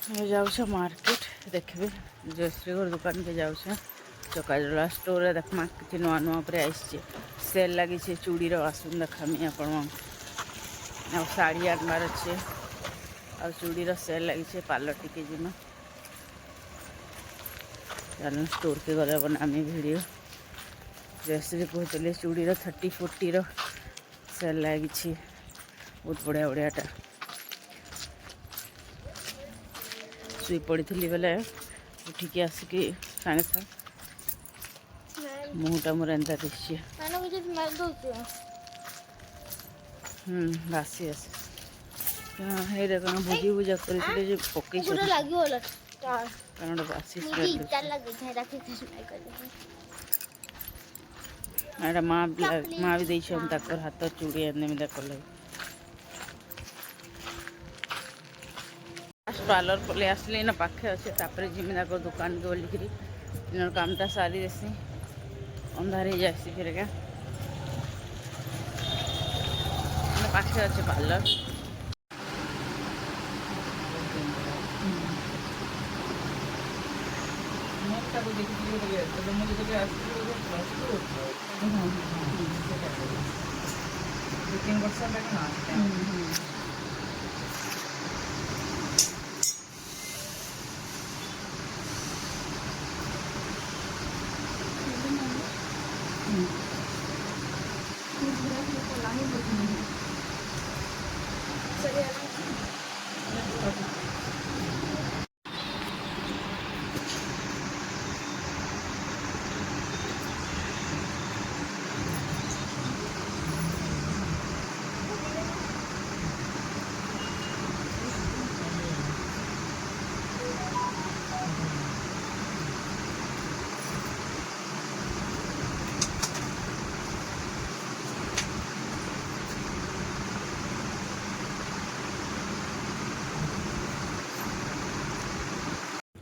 जाऊँ मार्केट देखबे जयश्री घर दुकान के जाऊँ चकाजला स्टोर देखमा कि नुआ नुआ पर आई सेल लगी चूड़ी आसुन देखामी आपण शाढ़ी आनबार अच्छे आ चूड़ीर सेल लगी पार्लर टिके जिमा चल स्टोर के गले बनामी वीडियो जयश्री कहते चूड़ीर 30-40 सेल लगी बहुत बढ़िया बढ़ियाटा शुई पड़ी बेले उठिकी आसिकी सागे सागे मुहटा मोर एंता दिशे बासी आसे हे देखो भुजी भुजा कर पकई कारण बासी माँ भी देकर हाथ चूड़ी एने देख लगे पार्लर पलि आसली ना पाखे अच्छे तापर जिमी दुकान के बोलिकी इन कामटा सारी देसी अंधार हो जासी फिर क्या पाखे अच्छे पार्लर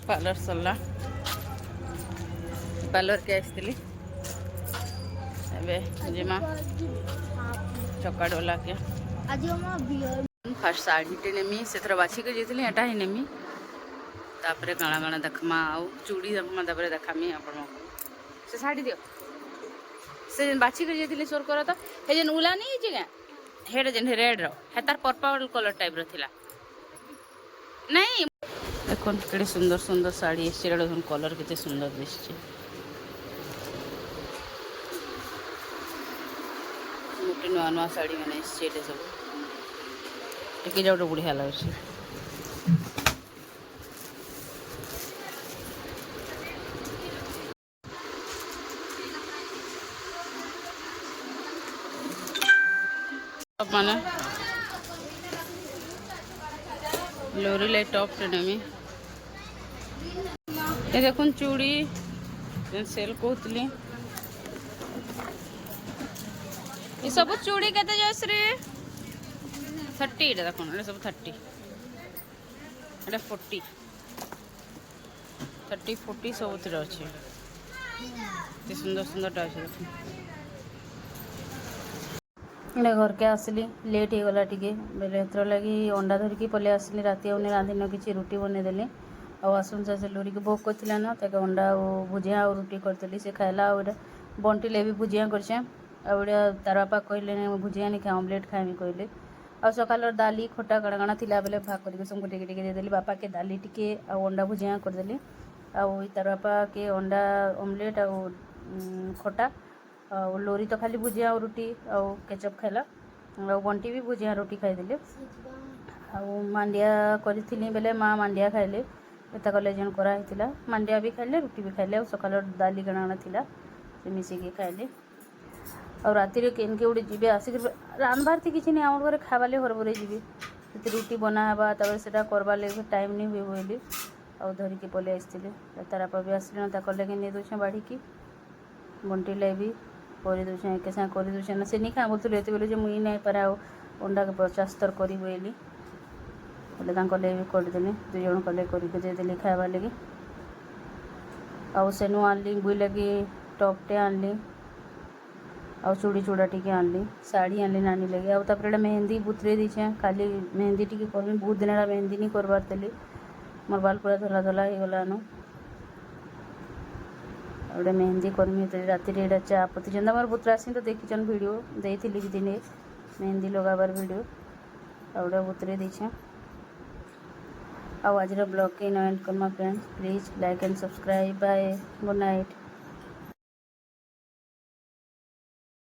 पार्लर सरला पार्लर के आसती जिमा चका डोला के फास्ट शाढ़ीटे नेमी से बाछिक जाइए एटा ही नेमी तापर काଣା काଣା देखमा आउ चूड़ी देखमा तापर देखामी आपण से शाढ़ी दियो से बाछिक जाइए सोर कर तो हे जेन उला नहीं जे हेड जेन रेड रो हे तार पर्पल कलर टाइप रो थिला नहीं देखो के सुंदर सुंदर साड़ी देखो कलर के सुंदर दिशे गोटे नुआ नुआ साड़ी मैंने सब टिके जा गोटे बढ़िया लगे माने लोरी लाई टॉप नेमी ये देखुन चूड़ी सेल कहती ये सब चूड़ी के जयश्री 30 देख सब 30 40 30-40 सब अच्छे सुंदर सुंदर अच्छे घर के आसली लेट हो गला टी बेले एथर लगी अंडा धरिकी पलि आसली राति आने रांधिन किसी रुटी बनईदेली आसुन से लोरी के भोग करथिला ना ताके अंडा भुजिया और रुटी करदेली से खाइला और बंटिले भी भुजिया करछे आउड़ा तार बापा कहले भुजिया नहीं खाए ऑमलेट खाएमी कहले आ सकाल दाली खटा काଣା काଣା थिला बेले भाग करके सबको टिके टिके देदेली बापा के दाली टिके आ अंडा भुजिया करदेली आ तार बापा के अंडा ऑमलेट आ खटा और लोरी तो खाली भुजिया और रुटी और केचप खाइला और बंटी भी भुजिया रोटी खाईदेले आउ मांडिया करी बेले माँ मांडिया खाइले एता कले जेन कराइला मांडिया भी खाइले रुटी भी खाइले और सकाल दाली काଣା थिला से मिसिकी खाइले और राति केन के उड़े जीवे आसिक रांधबार थी किसी नहीं आम घर खावाले हरबरे जीवे रुटी बनावा तब से करवा लगे टाइम नहीं हुए बोली और धरिकी पलि आसते तारापा भी आसले ना लगे नहीं दूचे बाढ़ी बंटी लाई भी कर दूचे एक साथ कर दूचे ना से नहीं खा बोलते ये बोले मुई नहीं पारे अंडा के 50 थर करी बोली बोले भी करदेली 2 जन कले करदेली खावा लगे आउ सेनु आनली बुई लगी टॉपटे आनली आ चूड़ी चूड़ा टी आनली साड़ी आनली नानी लगे आउे मेहंदी बुतरे दीछे खाली मेहंदी टी कर बहुत दिन मेहंदी नहीं करवार तेली मोर बाल पूरा धला धला हो गलान गोटे मेहंदी करमी राति एटा चा पति मोर पुत्र आसी तो देखीन वीडियो देती दिने मेहंदी लगाबार वीडियो आउटा बुतरे देछे आज ब्लॉग के एंड करमा friends please like and subscribe bye good night.